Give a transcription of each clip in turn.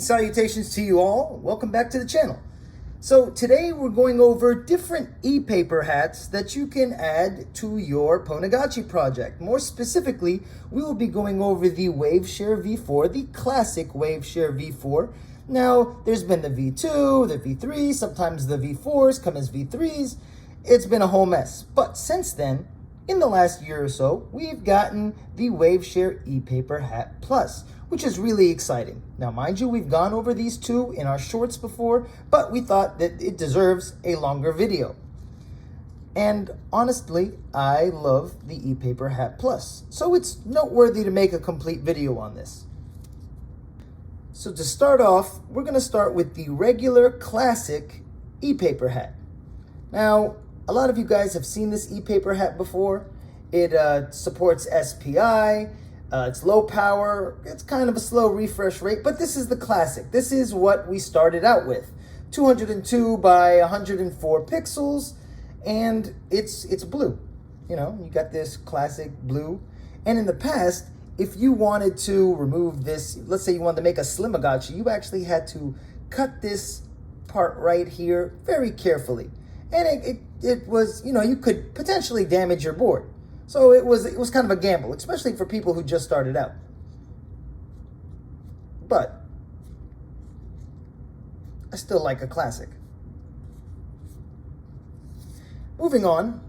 salutations to you all. Welcome back to the channel. So today we're going over different e-paper hats that you can add to your Pwnagotchi project. More specifically, we will be going over the Waveshare V4, the classic Waveshare V4. Now, there's been the V2, the V3, sometimes the V4s come as V3s. It's been a whole mess. But since then, in the last year or so, we've gotten the Waveshare e-paper hat plus, which is really exciting. Now, mind you, we've gone over these two in our shorts before, but we thought that it deserves a longer video. And honestly, I love the e-paper hat plus, so it's noteworthy to make a complete video on this. So to start off, we're gonna start with the regular classic e-paper hat. Now, a lot of you guys have seen this e-paper hat before. It supports SPI. It's low power, it's kind of a slow refresh rate, but this is the classic. This is what we started out with. 202 by 104 pixels, and it's blue. You know, you got this classic blue. And in the past, if you wanted to remove this, let's say you wanted to make a Slimagotchi, you actually had to cut this part right here very carefully. And it was, you know, you could potentially damage your board. So it was kind of a gamble, especially for people who just started out. But I still like a classic. Moving on,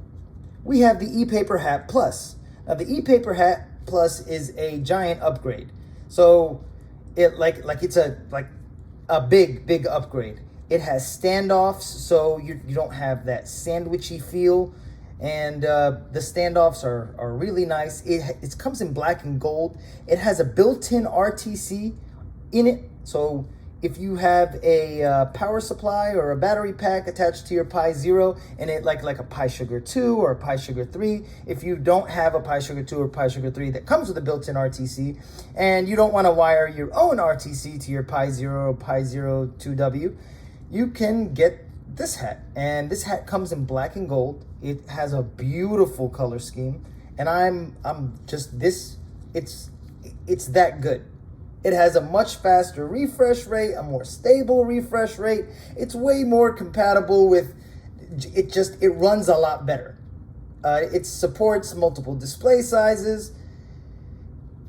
we have the e-paper hat plus. Now the e-paper hat plus is a giant upgrade. So it it's a big upgrade. It has standoffs, so you don't have that sandwichy feel. And the standoffs are really nice. It comes in black and gold. It has a built-in RTC in it. So if you have a power supply or a battery pack attached to your Pi Zero, and it like a Pi Sugar 2 or a Pi Sugar 3, if you don't have a Pi Sugar 2 or Pi Sugar 3 that comes with a built-in RTC, and you don't want to wire your own RTC to your Pi Zero or Pi Zero 2W, you can get this hat. And this hat comes in black and gold. It has a beautiful color scheme, and I'm just this, it's that good. It has a much faster refresh rate, a more stable refresh rate. It's way more compatible with it runs a lot better. It supports multiple display sizes,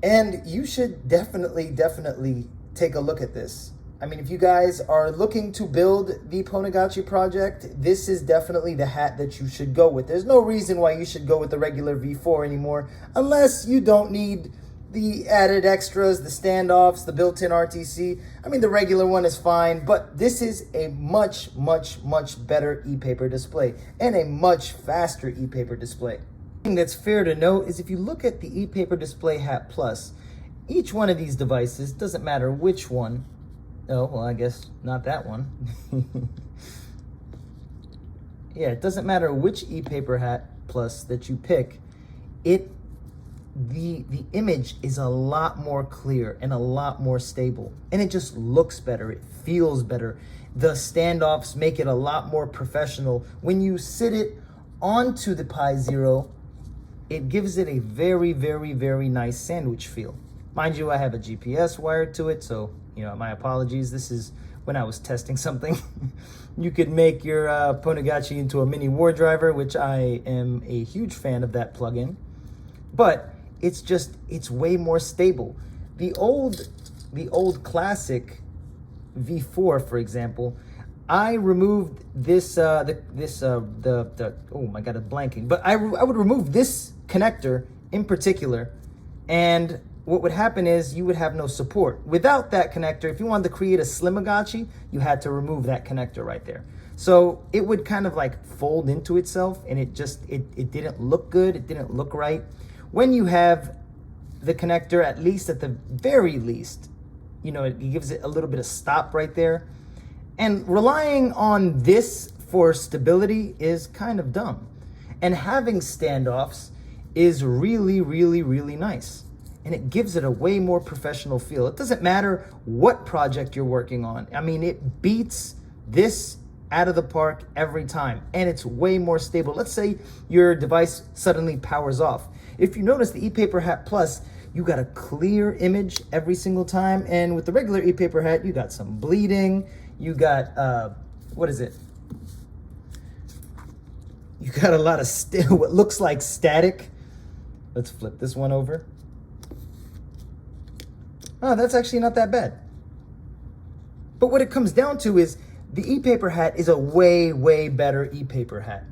and you should definitely take a look at this. I mean, if you guys are looking to build the Pwnagotchi project, this is definitely the hat that you should go with. There's no reason why you should go with the regular V4 anymore, unless you don't need the added extras, the standoffs, the built-in RTC. I mean, the regular one is fine, but this is a much better e-paper display and a much faster e-paper display. One thing that's fair to note is if you look at the e-paper display hat plus, each one of these devices, doesn't matter which one. Oh, well, I guess not that one. Yeah, it doesn't matter which e-paper hat plus that you pick. The image is a lot more clear and a lot more stable, and it just looks better. It feels better. The standoffs make it a lot more professional. When you sit it onto the Pi Zero, it gives it a very nice sandwich feel. Mind you, I have a GPS wired to it, so you know, my apologies. This is when I was testing something. You could make your Pwnagotchi into a mini war driver, which I am a huge fan of that plugin. But it's way more stable. The old classic V4, for example, I removed this oh my god, I'm blanking. But I would remove this connector in particular, and what would happen is you would have no support. Without that connector, if you wanted to create a Slimagotchi, you had to remove that connector right there. So it would kind of like fold into itself, and it didn't look good, it didn't look right. When you have the connector, at least at the very least, you know, it gives it a little bit of stop right there. And relying on this for stability is kind of dumb. And having standoffs is really nice. And it gives it a way more professional feel. It doesn't matter what project you're working on. I mean, it beats this out of the park every time, and it's way more stable. Let's say your device suddenly powers off. If you notice, the e-paper hat plus you got a clear image every single time. And with the regular e-paper hat, you got some bleeding. You got, what is it? You got a lot of what looks like static. Let's flip this one over. Oh, that's actually not that bad. But what it comes down to is the e-paper hat is a way, way better e-paper hat.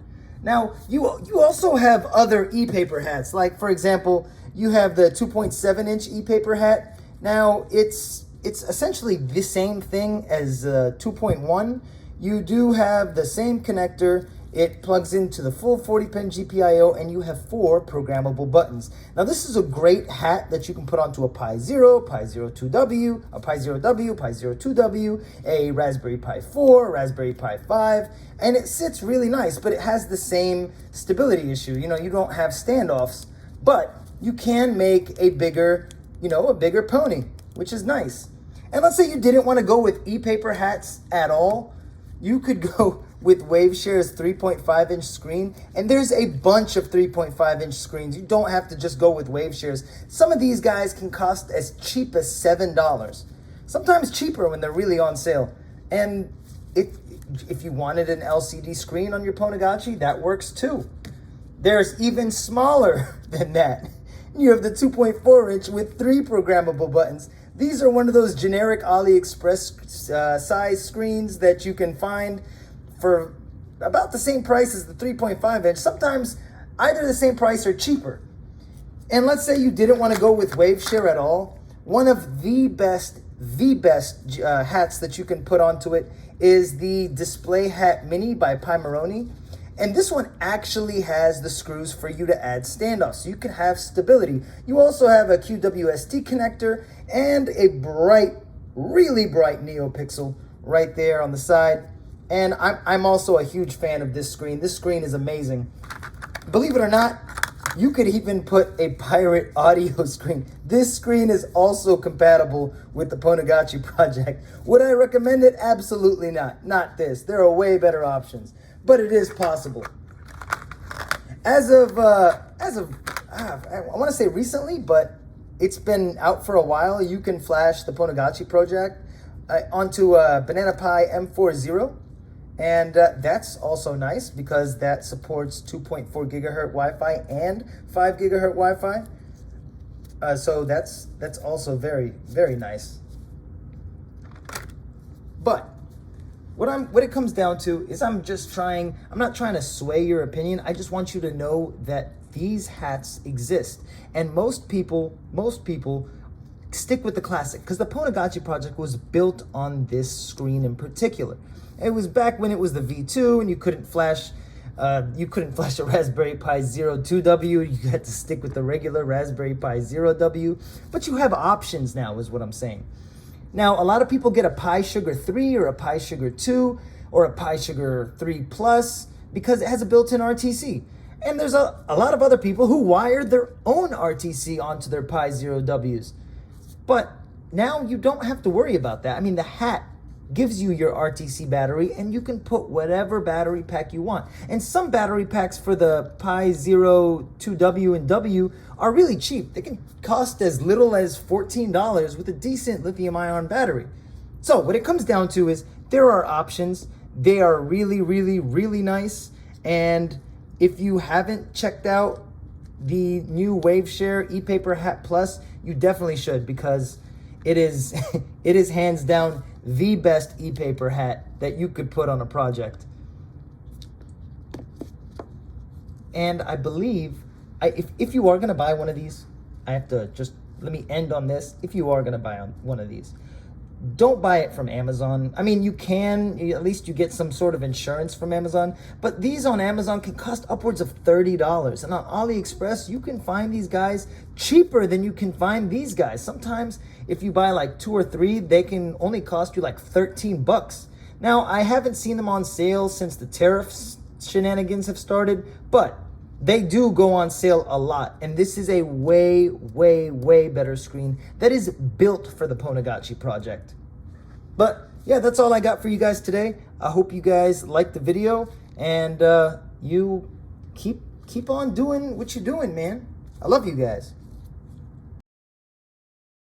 Now, you also have other e-paper hats. Like, for example, you have the 2.7-inch e-paper hat. Now, it's essentially the same thing as 2.1. You do have the same connector. It plugs into the full 40-pin GPIO, and you have 4 programmable buttons. Now, this is a great hat that you can put onto a Pi Zero, Pi Zero 2W, a Pi Zero W, Pi Zero 2W, a Raspberry Pi 4, Raspberry Pi 5, and it sits really nice, but it has the same stability issue. You know, you don't have standoffs, but you can make a bigger, a bigger pony, which is nice. And let's say you didn't want to go with e-paper hats at all. You could go with Waveshare's 3.5-inch screen, and there's a bunch of 3.5-inch screens. You don't have to just go with Waveshare's. Some of these guys can cost as cheap as $7, sometimes cheaper when they're really on sale. And if you wanted an LCD screen on your Ponagachi, that works too. There's even smaller than that. You have the 2.4-inch with 3 programmable buttons. These are one of those generic AliExpress size screens that you can find for about the same price as the 3.5-inch. Sometimes either the same price or cheaper. And let's say you didn't want to go with Waveshare at all. One of the best hats that you can put onto it is the Display Hat Mini by Pimoroni. And this one actually has the screws for you to add standoffs, so you can have stability. You also have a QWST connector and a really bright NeoPixel right there on the side. And I'm also a huge fan of this screen. This screen is amazing. Believe it or not, you could even put a Pirate audio screen. This screen is also compatible with the Ponagachi project. Would I recommend it? Absolutely not. Not this. There are way better options, but it is possible. I want to say recently, but it's been out for a while. You can flash the Ponagachi project onto a Banana Pi M40. And that's also nice because that supports 2.4 gigahertz Wi-Fi and 5 gigahertz Wi-Fi. So that's also very, very nice. But what it comes down to is I'm not trying to sway your opinion. I just want you to know that these hats exist. And most people stick with the classic because the Ponagachi project was built on this screen in particular. It was back when it was the V2 and you couldn't flash a Raspberry Pi Zero 2W. You had to stick with the regular Raspberry Pi Zero W. But you have options now, is what I'm saying. Now, a lot of people get a Pi Sugar 3 or a Pi Sugar 2 or a Pi Sugar 3 Plus because it has a built-in RTC. And there's a lot of other people who wired their own RTC onto their Pi Zero Ws. But now you don't have to worry about that. I mean, the hat gives you your RTC battery and you can put whatever battery pack you want. And some battery packs for the Pi Zero 2W and W are really cheap. They can cost as little as $14 with a decent lithium-ion battery. So what it comes down to is there are options. They are really, really, really nice. And if you haven't checked out the new Waveshare e-paper hat plus, you definitely should because it is hands down the best e-paper hat that you could put on a project. And I believe, if you are going to buy one of these, I have to just, let me end on this. If you are going to buy one of these, don't buy it from Amazon. I mean, you can, at least you get some sort of insurance from Amazon, but these on Amazon can cost upwards of $30. And on AliExpress, you can find these guys cheaper than you can find these guys. Sometimes if you buy like 2 or 3, they can only cost you like $13. Now, I haven't seen them on sale since the tariffs shenanigans have started, but they do go on sale a lot. And this is a way, way, way better screen that is built for the Ponagachi project. But yeah, that's all I got for you guys today. I hope you guys liked the video and you keep on doing what you're doing, man. I love you guys.